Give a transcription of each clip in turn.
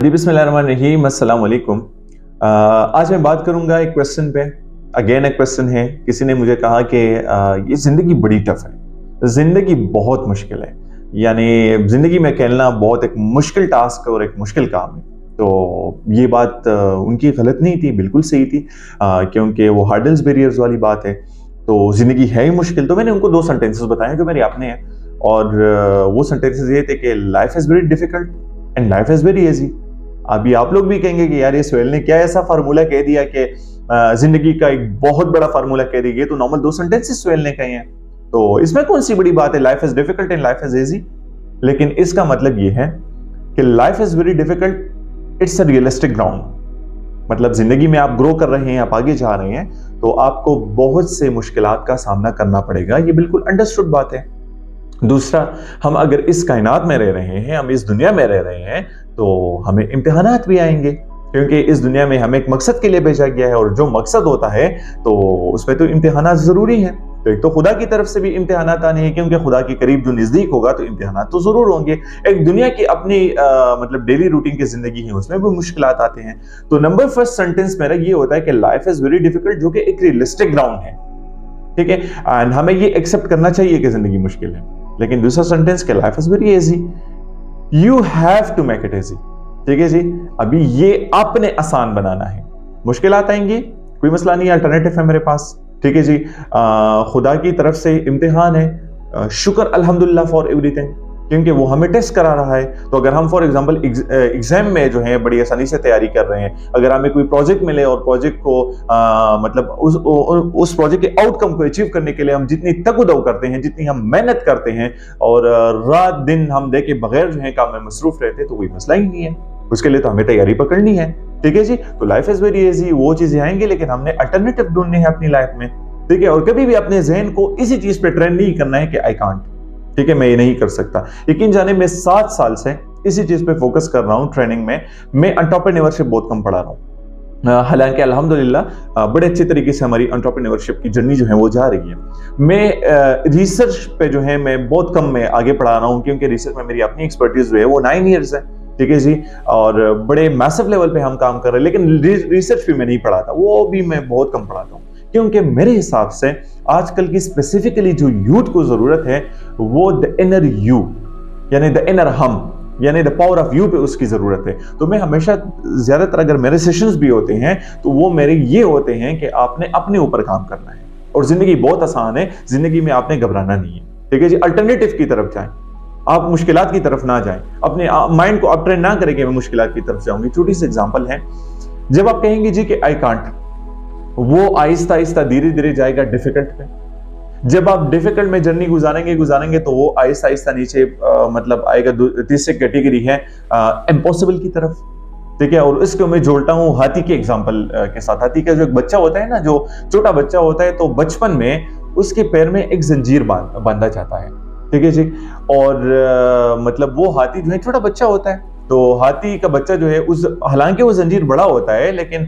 बिस्मिल्लाहिर्रहमानिर्रहीम, अस्सलाम वालेकुम। आज मैं बात करूंगा एक क्वेश्चन पे। अगेन एक क्वेश्चन है। किसी ने मुझे कहा कि ये जिंदगी बड़ी टफ है, जिंदगी बहुत मुश्किल है, यानी जिंदगी में खेलना बहुत एक मुश्किल टास्क और एक मुश्किल काम है। तो ये बात उनकी गलत नहीं थी, बिल्कुल सही थी, क्योंकि वो हार्डल्स बैरियर्स वाली बात है। तो जिंदगी है ही मुश्किल। तो मैंने उनको 2 सेंटेंसेस बताए जो मेरे अपने हैं, और वो सेंटेंसेस ये थे कि life is very difficult and life is very easy. अभी आप लोग भी कहेंगे कि यार ये सोहेल ने क्या ऐसा फार्मूला कह दिया कि जिंदगी का एक बहुत बड़ा फार्मूला कह दिया। तो नॉर्मल 2 सेंटेंसेस सोहेल ने कहे हैं, तो इसमें कौन सी बड़ी बात है? Life is difficult and life is easy. लेकिन इसका मतलब ये है कि life is very difficult, it's a realistic ground. मतलब जिंदगी में आप ग्रो कर रहे हैं, आप आगे जा रहे हैं, तो आपको बहुत से मुश्किलात का सामना करना पड़ेगा। ये बिल्कुल अंडरस्टूड बात है। दूसरा, हम अगर इस कायनात में रह रहे हैं, हम इस दुनिया में रह रहे हैं, तो हमें इम्तिहानात भी आएंगे, क्योंकि इस दुनिया में हमें एक मकसद के लिए भेजा गया है, और जो मकसद होता है तो उसमें तो इम्तिहानात जरूरी है। तो एक तो खुदा की तरफ से भी इम्तिहानात आने हैं, क्योंकि खुदा के करीब जो नजदीक होगा तो इम्तिहानात तो जरूर होंगे। एक दुनिया की अपनी मतलब डेली रूटीन की जिंदगी है, उसमें भी मुश्किलात आते हैं। तो नंबर फर्स्ट सेंटेंस मेरा ये होता है कि लाइफ इज वेरी डिफिकल्ट, जो कि एक रियलिस्टिक ग्राउंड है, ठीक है, एंड हमें ये एक्सेप्ट करना चाहिए कि जिंदगी मुश्किल है। लेकिन दूसरा सेंटेंस के life is very easy, you have to make it easy. ठीक है जी, अभी ये आपने आसान बनाना है। मुश्किलात आएंगी, कोई मसला नहीं, अल्टरनेटिव है मेरे पास। ठीक है जी, खुदा की तरफ से इम्तिहान है, शुक्र अल्हम्दुलिल्लाह फॉर एवरीथिंग, क्योंकि वो हमें टेस्ट करा रहा है। तो अगर हम फॉर एग्जांपल एग्जाम में जो है बड़ी आसानी से तैयारी कर रहे हैं, अगर हमें कोई प्रोजेक्ट मिले और प्रोजेक्ट को मतलब उस प्रोजेक्ट के आउटकम को अचीव करने के लिए हम जितनी तकदो करते हैं, जितनी हम मेहनत करते हैं, और रात दिन हम देखे बगैर जो है काम में मसरूफ रहते हैं, तो कोई मसला ही नहीं है। उसके लिए तो हमें तैयारी पकड़नी है। ठीक है जी, तो लाइफ इज वेरी इजी, वो चीजें आएंगी, लेकिन हमने अल्टरनेटिव ढूंढने हैं अपनी लाइफ में। ठीक है, और कभी भी अपने जहन को इसी चीज पे ट्रेन नहीं करना है कि आई कांट, ठीक है, मैं ये नहीं कर सकता। यकीन जाने मैं 7 साल से इसी चीज पे फोकस कर रहा हूं ट्रेनिंग में। मैं एंटरप्रेन्योरशिप बहुत कम पढ़ा रहा हूं, हालांकि अल्हम्दुलिल्लाह बड़े अच्छे तरीके से हमारी एंटरप्रेन्योरशिप की जर्नी जो है वो जा रही है। मैं रिसर्च पे जो है मैं बहुत कम में आगे पढ़ा रहा हूं, क्योंकि रिसर्च में मेरी अपनी एक्सपर्टीज जो है वो 9 ईयर्स है। ठीक है जी, और बड़े मैसिव लेवल पे हम काम कर रहे हैं, लेकिन रिसर्च भी मैं नहीं पढ़ाता, वो भी मैं बहुत कम पढ़ाता हूँ, क्योंकि मेरे हिसाब से आजकल की स्पेसिफिकली जो यूथ को जरूरत है वो द इनर यू, यानी द इनर हम, यानी द पावर ऑफ यू पे उसकी जरूरत है। तो मैं हमेशा ज्यादातर अगर मेरे सेशंस भी होते हैं तो वो मेरे ये होते हैं कि आपने अपने ऊपर काम करना है, और जिंदगी बहुत आसान है, जिंदगी में आपने घबराना नहीं है। ठीक है जी, अल्टरनेटिव की तरफ जाएं, आप मुश्किलात की तरफ ना जाएं, अपने माइंड को आप ट्रेन ना करें कि मैं मुश्किलात की तरफ जाऊंगी। छोटी सी एग्जांपल है, जब आप कहेंगे जी कि आई कांट, वो आहिस्ता आहिस्ता धीरे धीरे जाएगा डिफिकल्ट पे। जब आप डिफिकल्ट में जर्नी गुजारेंगे तो वो आहिस्ता आहिस्ता नीचे मतलब आएगा, तीसरी कैटेगरी है इम्पॉसिबल की तरफ। ठीक है, और इसको मैं जोड़ता हूँ हाथी के एग्जांपल के साथ। हाथी का जो एक बच्चा होता है ना, जो छोटा बच्चा होता है, तो बचपन में उसके पैर में एक जंजीर बांधा जाता है। ठीक है जी, और मतलब वो हाथी जो है छोटा बच्चा होता है, तो हाथी का बच्चा जो है उस, हालांकि वो जंजीर बड़ा होता है, लेकिन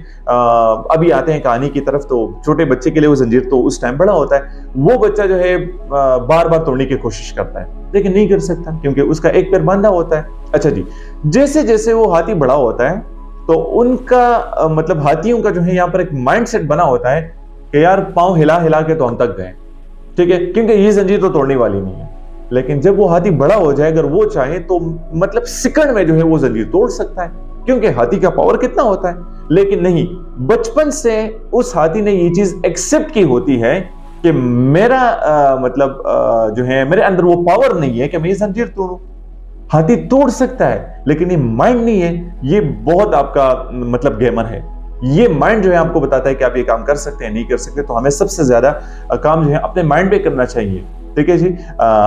अभी आते हैं कहानी की तरफ, तो छोटे बच्चे के लिए वो जंजीर तो उस टाइम बड़ा होता है। वो बच्चा जो है बार बार तोड़ने की कोशिश करता है, लेकिन नहीं कर सकता, क्योंकि उसका एक पैर बांधा होता है। अच्छा जी, जैसे जैसे वो हाथी बड़ा होता है, तो उनका मतलब हाथियों का जो है यहाँ पर एक माइंडसेट बना होता है कि यार पांव हिला हिला के तो हम तक गए। ठीक है, क्योंकि ये जंजीर तो तोड़ने वाली नहीं है। लेकिन जब वो हाथी बड़ा हो जाए, अगर वो चाहे तो मतलब सेकंड में जो है वो जंजीर तोड़ सकता है, क्योंकि हाथी का पावर कितना होता है। लेकिन नहीं, बचपन से उस हाथी ने ये चीज एक्सेप्ट की होती है कि मेरा मतलब जो है मेरे अंदर वो पावर नहीं है कि मैं ये जंजीर तोड़ूं। हाथी तोड़ सकता है, लेकिन ये माइंड नहीं है, ये बहुत आपका मतलब गेमर है। ये माइंड जो है आपको बताता है कि आप ये काम कर सकते हैं, नहीं कर सकते। तो हमें सबसे ज्यादा काम जो है अपने माइंड पे करना चाहिए। ठीक है जी,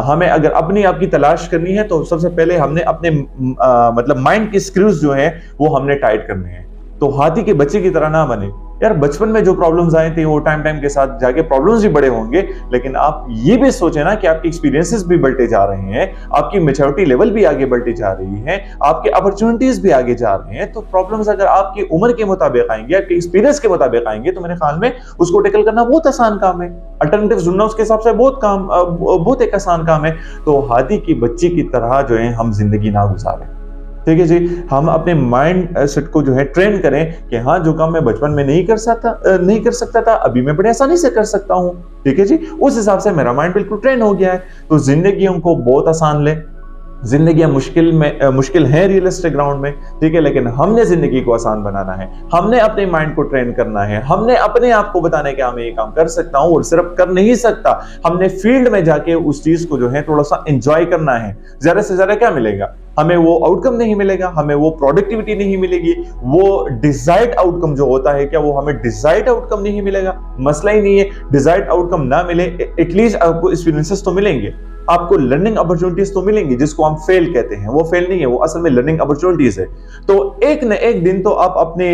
हमें अगर अपनी आप की तलाश करनी है, तो सबसे पहले हमने अपने मतलब माइंड के स्क्रूज जो है वो हमने टाइट करने हैं। तो हाथी के बच्चे की तरह ना बने यार बचपन में जो प्रॉब्लम्स आए थे वो टाइम के साथ जाके प्रॉब्लम्स भी बड़े होंगे, लेकिन आप ये भी सोचें ना कि आपके एक्सपीरियंसेस भी बढ़ते जा रहे हैं, आपकी मैच्योरिटी लेवल भी आगे बढ़ती जा रही है, आपके अपॉर्चुनिटीज भी आगे जा रहे हैं। तो प्रॉब्लम्स अगर आपकी उम्र के मुताबिक आएंगे, आपके एक्सपीरियंस के मुताबिक आएंगे, तो मेरे ख्याल में उसको टैकल करना बहुत आसान काम है। अल्टरनेटिव ढूंढना उसके हिसाब से बहुत एक आसान काम है। तो हाथी की बच्ची की तरह जो है हम जिंदगी ना गुजारें, ठीक है जी। हम अपने माइंड सेट को जो है ट्रेन करें कि हाँ, जो काम मैं बचपन में नहीं कर सकता था, अभी मैं बड़े आसानी से कर सकता हूँ, ठीक है जी। उस हिसाब से मेरा माइंड बिल्कुल ट्रेन हो गया है। तो जिंदगी हमको बहुत आसान ले, जिंदगी मुश्किल है रियलिस्टिक ग्राउंड में, ठीक है, लेकिन हमने जिंदगी को आसान बनाना है, हमने अपने माइंड को ट्रेन करना है, हमने अपने आप को बताना है कि मैं ये काम कर सकता हूं, और सिर्फ कर नहीं सकता, हमने फील्ड में जाके उस चीज को जो है थोड़ा सा एंजॉय करना है। ज्यादा से ज्यादा क्या मिलेगा हमें? वो आउटकम नहीं मिलेगा, हमें वो प्रोडक्टिविटी नहीं मिलेगी, वो डिजायर्ड आउटकम जो होता है, क्या वो हमें डिजायर्ड आउटकम नहीं मिलेगा? मसला ही नहीं है डिजायर्ड आउटकम ना मिले, एटलीस्ट आपको एक्सपीरियंसेस तो मिलेंगे, आपको लर्निंग अपॉर्चुनिटीज तो मिलेंगी, जिसको हम फेल कहते हैं। वो फेल नहीं है, वो असल में लर्निंग अपॉर्चुनिटीज है। तो एक न एक दिन तो आप अपने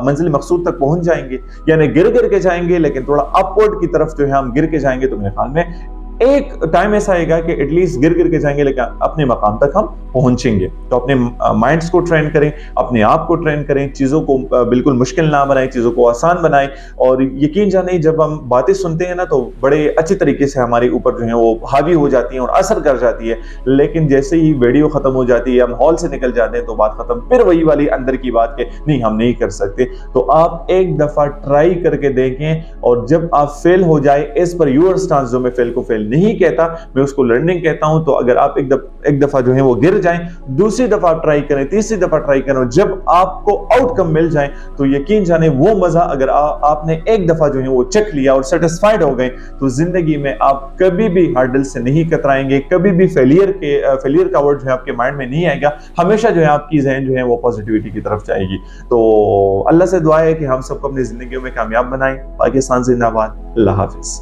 मंजिल मकसूद तक पहुंच जाएंगे, यानी गिर गिर के जाएंगे, लेकिन थोड़ा अपवर्ड की तरफ जो है हम गिर के जाएंगे। तो मेरे ख्याल में एक टाइम ऐसा आएगा कि एटलीस्ट गिर गिर के जाएंगे, लेकिन अपने मकाम तक हम पहुंचेंगे। तो अपने माइंड्स को ट्रेन करें, अपने आप को ट्रेन करें, चीज़ों को बिल्कुल मुश्किल ना बनाएं, चीज़ों को आसान बनाएं। और यकीन जाने जब हम बातें सुनते हैं ना, तो बड़े अच्छी तरीके से हमारे ऊपर जो है वो हावी हो जाती हैं और असर कर जाती है, लेकिन जैसे ही वीडियो खत्म हो जाती है, हम हॉल से निकल जाते हैं, तो बात खत्म। फिर वही वाली अंदर की बात के नहीं, हम नहीं कर सकते। तो आप एक दफा ट्राई करके देखें, और जब आप फेल हो जाए, एज पर यूर स्टांस, जो मैं फेल को फेल नहीं कहता, मैं उसको लर्निंग कहता हूं। तो अगर आप एक दफा जो है वो गिर जाएं, दूसरी दफा आप ट्राई करें, तीसरी दफा ट्राई करें, जब आपको आउटकम मिल जाए, तो यकीन जाने वो मजा अगर आपने एक दफा जो है वो चख लिया और सेटिस्फाइड हो गए, तो जिंदगी में आप कभी भी हार्डल से नहीं कतराएंगे, कभी भी फेलियर का वर्ड जो है आपके माइंड में नहीं आएगा। हमेशा जो है आपकी ज़हन जो है वो पॉजिटिविटी की तरफ जाएगी। तो अल्लाह से दुआ है कि हम सबको अपनी जिंदगी में कामयाब बनाएं। पाकिस्तान जिंदाबाद। अल्लाह हाफिज।